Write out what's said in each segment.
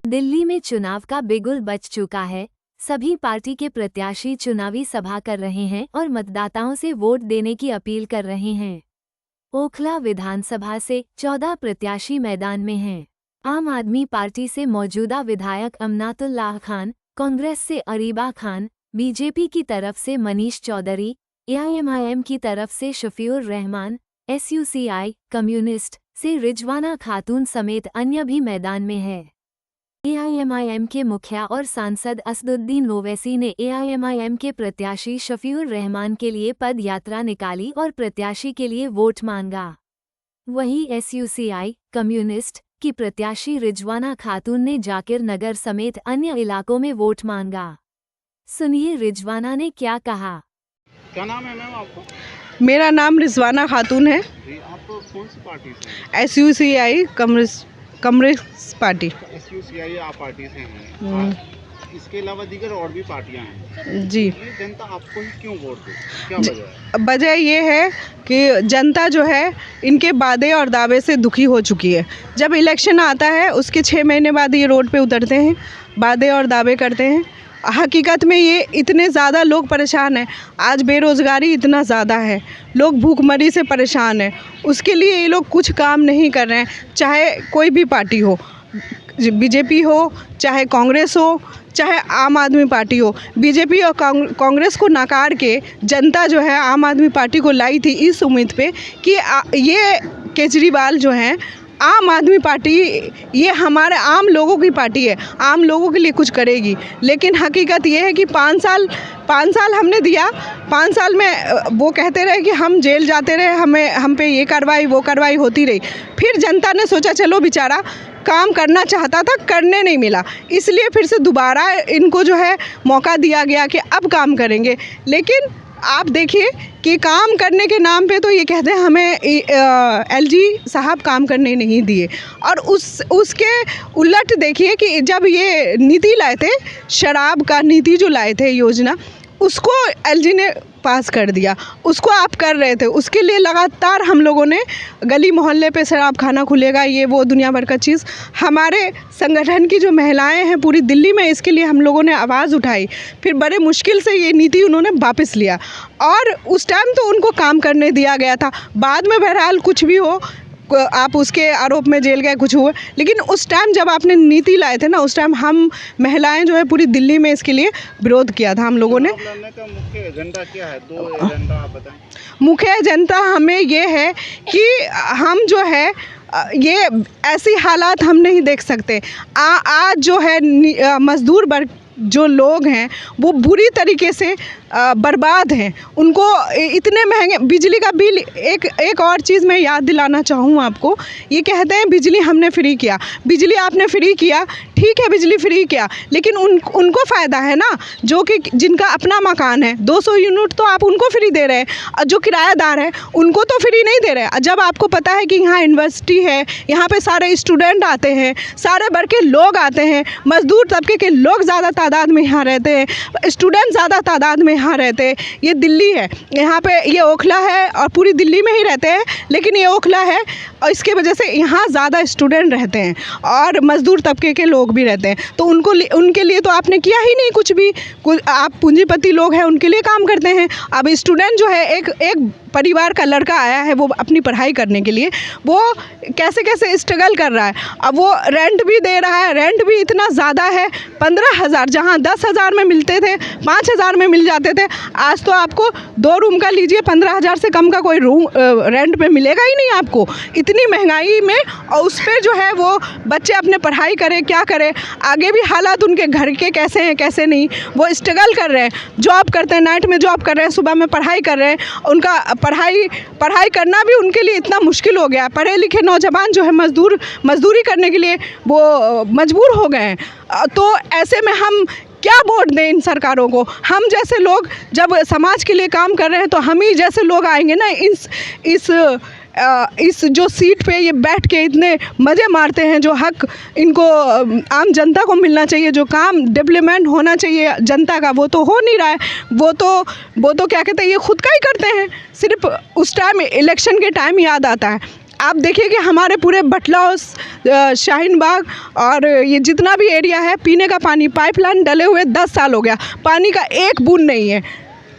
दिल्ली में चुनाव का बिगुल बज चुका है। सभी पार्टी के प्रत्याशी चुनावी सभा कर रहे हैं और मतदाताओं से वोट देने की अपील कर रहे हैं। ओखला विधानसभा से 14 प्रत्याशी मैदान में हैं। आम आदमी पार्टी से मौजूदा विधायक अमनातुल्लाह खान, कांग्रेस से अरीबा खान, बीजेपी की तरफ से मनीष चौधरी, एआईएमआईएम की तरफ से शफीउर रहमान, एसयूसीआई कम्युनिस्ट से रिजवाना खातून समेत अन्य भी मैदान में है। एआईएमआईएम के मुखिया और सांसद असदुद्दीन ओवैसी ने एआईएमआईएम के प्रत्याशी शफीउर रहमान के लिए पद यात्रा निकाली और प्रत्याशी के लिए वोट मांगा। वहीं एसयूसीआई कम्युनिस्ट की प्रत्याशी रिजवाना खातून ने जाकिर नगर समेत अन्य इलाकों में वोट मांगा। सुनिए रिजवाना ने क्या कहा। क्या नाम है मैम आपका? मेरा नाम रिजवाना खातून है। आप कौन सी पार्टी से हैं? SUCI communist party. एसयूसीआई आप पार्टी से हैं। इसके अलावा दीगर और भी पार्टियां हैं जी। ये जनता आपको ही क्यों वोट दे? क्या वजह है? वजह ये है कि जनता जो है इनके वादे और दावे से दुखी हो चुकी है। जब इलेक्शन आता है उसके 6 महीने बाद ये रोड पे उतरते हैं, वादे और दावे करते हैं। हकीकत में ये इतने ज़्यादा लोग परेशान हैं। आज बेरोज़गारी इतना ज़्यादा है, लोग भूखमरी से परेशान हैं। उसके लिए ये लोग कुछ काम नहीं कर रहे हैं। चाहे कोई भी पार्टी हो, बीजेपी हो, चाहे कांग्रेस हो, चाहे आम आदमी पार्टी हो। बीजेपी और कांग्रेस को नकार के जनता जो है आम आदमी पार्टी को लाई थी इस उम्मीद पे कि ये केजरीवाल जो हैं आम आदमी पार्टी, ये हमारे आम लोगों की पार्टी है, आम लोगों के लिए कुछ करेगी। लेकिन हकीकत ये है कि 5 साल हमने दिया। 5 साल में वो कहते रहे कि हम जेल जाते रहे, हम पे ये कार्रवाई वो कार्रवाई होती रही। फिर जनता ने सोचा चलो बेचारा काम करना चाहता था, करने नहीं मिला, इसलिए फिर से दोबारा इनको जो है मौका दिया गया कि अब काम करेंगे। लेकिन आप देखिए कि काम करने के नाम पे तो ये कहते हैं हमें एलजी साहब काम करने नहीं दिए। और उसके उलट देखिए कि जब ये नीति लाए थे, शराब का नीति जो लाए थे योजना, उसको एलजी ने पास कर दिया। उसको आप कर रहे थे, उसके लिए लगातार हम लोगों ने गली मोहल्ले पे शराब खाना खुलेगा, ये वो दुनिया भर का चीज़। हमारे संगठन की जो महिलाएं हैं पूरी दिल्ली में, इसके लिए हम लोगों ने आवाज़ उठाई। फिर बड़े मुश्किल से ये नीति उन्होंने वापस लिया और उस टाइम तो उनको काम करने दिया गया था। बाद में बहरहाल कुछ भी हो, आप उसके आरोप में जेल गए, कुछ हुआ, लेकिन उस टाइम जब आपने नीति लाए थे ना, उस टाइम हम महिलाएं जो है पूरी दिल्ली में इसके लिए विरोध किया था हम लोगों ने। का मुख्य एजेंडा क्या है? 2 एजेंडा आप बताएं। मुख्य एजेंडा हमें ये है कि हम जो है ये ऐसी हालात हम नहीं देख सकते। आज जो है मजदूर वर्ग जो लोग हैं वो बुरी तरीके से बर्बाद हैं। उनको इतने महंगे बिजली का बिल, एक और चीज़ मैं याद दिलाना चाहूँ आपको। ये कहते हैं बिजली हमने फ्री किया, बिजली आपने फ्री किया, ठीक है बिजली फ्री किया, लेकिन उनको फ़ायदा है ना, जो कि जिनका अपना मकान है। 200 यूनिट तो आप उनको फ्री दे रहे हैं और जो किराएदार है उनको तो फ्री नहीं दे रहे। जब आपको पता है कि यहाँ यूनिवर्सिटी है, यहाँ पे सारे स्टूडेंट आते हैं, सारे वर्ग के लोग आते हैं, मजदूर तबके के लोग ज़्यादा तादाद में यहाँ रहते हैं, स्टूडेंट ज़्यादा तादाद में यहाँ रहते हैं। ये दिल्ली है, यहाँ पे ये ओखला है और पूरी दिल्ली में ही रहते हैं, लेकिन ये ओखला है और इसके वजह से यहाँ ज़्यादा स्टूडेंट रहते हैं और मज़दूर तबके के लोग भी रहते हैं। तो उनके लिए तो आपने किया ही नहीं कुछ भी। आप पूंजीपति लोग हैं, उनके लिए काम करते हैं। अब स्टूडेंट जो है, एक परिवार का लड़का आया है, वो अपनी पढ़ाई करने के लिए वो कैसे स्ट्रगल कर रहा है। अब वो रेंट भी दे रहा है, रेंट भी इतना ज़्यादा है, 15,000 जहाँ 10,000 में मिलते थे 5,000 में मिल जाते थे। आज तो आपको 2 रूम का लीजिए, 15,000 से कम का कोई रूम रेंट पे मिलेगा ही नहीं आपको, इतनी महंगाई में। और उस पर जो है वो बच्चे अपने पढ़ाई करें, क्या करें, आगे भी हालात उनके घर के कैसे हैं कैसे नहीं, वो स्ट्रगल कर रहे हैं, जॉब करते हैं, नाइट में जॉब कर रहे हैं, सुबह में पढ़ाई कर रहे हैं। उनका पढ़ाई करना भी उनके लिए इतना मुश्किल हो गया है। पढ़े लिखे नौजवान जो है मजदूरी करने के लिए वो मजबूर हो गए हैं। तो ऐसे में हम क्या वोट दें इन सरकारों को? हम जैसे लोग जब समाज के लिए काम कर रहे हैं तो हम ही जैसे लोग आएंगे ना इस जो सीट पे ये बैठ के इतने मज़े मारते हैं, जो हक इनको आम जनता को मिलना चाहिए, जो काम डेवलपमेंट होना चाहिए जनता का, वो तो हो नहीं रहा है। वो तो क्या कहते हैं, ये खुद का ही करते हैं। सिर्फ उस टाइम इलेक्शन के टाइम याद आता है। आप देखिए कि हमारे पूरे बटला हाउस, शाहीन बाग और ये जितना भी एरिया है, पीने का पानी पाइपलाइन डले हुए 10 साल हो गया, पानी का एक बूंद नहीं है।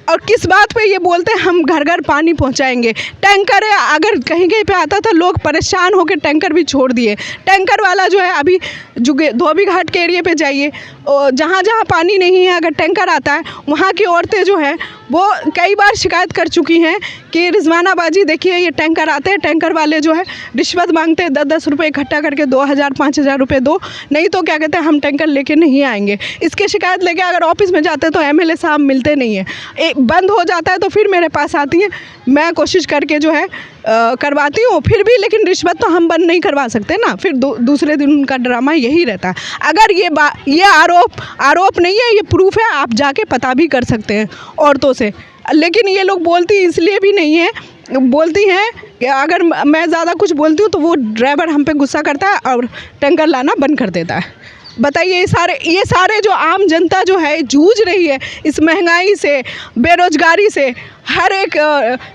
और किस बात पे ये बोलते हैं हम घर घर पानी पहुंचाएंगे। टैंकर है, अगर कहीं कहीं पे आता था लोग परेशान होकर टैंकर भी छोड़ दिए। टैंकर वाला जो है अभी धोबी घाट के एरिया पे जाइए, जहाँ जहाँ पानी नहीं है अगर टैंकर आता है, वहाँ की औरतें जो है वो कई बार शिकायत कर चुकी हैं कि रिजवानाबाजी देखिए ये टैंकर आते हैं, टैंकर वाले जो है रिश्वत मांगते हैं, 10-10 रुपये इकट्ठा करके 2,000-5,000 रुपये दो, नहीं तो क्या कहते हैं हम टैंकर लेके नहीं आएंगे। इसके शिकायत लेके अगर ऑफिस में जाते हैं तो एमएलए साहब मिलते नहीं हैं। बंद हो जाता है तो फिर मेरे पास आती हैं, मैं कोशिश करके जो है करवाती हूँ फिर भी, लेकिन रिश्वत तो हम बंद नहीं करवा सकते ना, फिर दूसरे दिन उनका ड्रामा यही रहता है। अगर ये आरोप नहीं है, ये प्रूफ है, आप जाके पता भी कर सकते हैं औरतों से। लेकिन ये लोग बोलती इसलिए भी नहीं है, बोलती हैं कि अगर मैं ज़्यादा कुछ बोलती हूँ तो वो ड्राइवर हम पे गुस्सा करता है और टैंकर लाना बंद कर देता है। बताइए ये सारे जो आम जनता जो है जूझ रही है इस महंगाई से, बेरोजगारी से, हर एक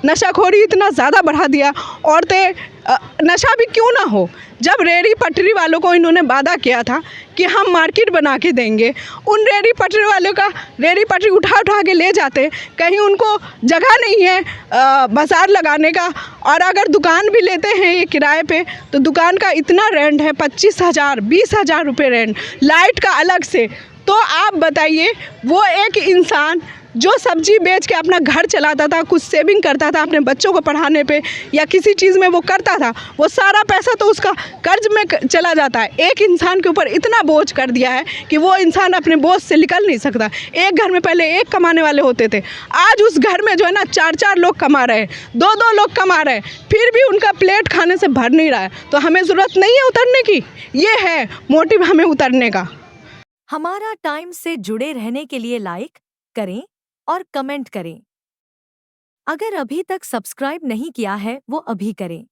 नशाखोरी इतना ज़्यादा बढ़ा दिया। औरतें नशा भी क्यों ना हो, जब रेहड़ी पटरी वालों को इन्होंने वादा किया था कि हम मार्केट बना के देंगे, उन रेहड़ी पटरी वालों का रेहड़ी पटरी उठा के ले जाते, कहीं उनको जगह नहीं है बाजार लगाने का। और अगर दुकान भी लेते हैं ये किराए पे तो दुकान का इतना रेंट है 25,000 20,000 रुपये रेंट, लाइट का अलग से। तो आप बताइए वो एक इंसान जो सब्जी बेच के अपना घर चलाता था, कुछ सेविंग करता था अपने बच्चों को पढ़ाने पे या किसी चीज़ में वो करता था, वो सारा पैसा तो उसका कर्ज में चला जाता है। एक इंसान के ऊपर इतना बोझ कर दिया है कि वो इंसान अपने बोझ से निकल नहीं सकता। एक घर में पहले एक कमाने वाले होते थे, आज उस घर में जो है ना 4-4 लोग कमा रहे हैं, 2-2 लोग कमा रहे हैं, फिर भी उनका प्लेट खाने से भर नहीं रहा है। तो हमें ज़रूरत नहीं है उतरने की, ये है मोटिव हमें उतरने का। हमारा टाइम से जुड़े रहने के लिए लाइक करें और कमेंट करें। अगर अभी तक सब्सक्राइब नहीं किया है वो अभी करें।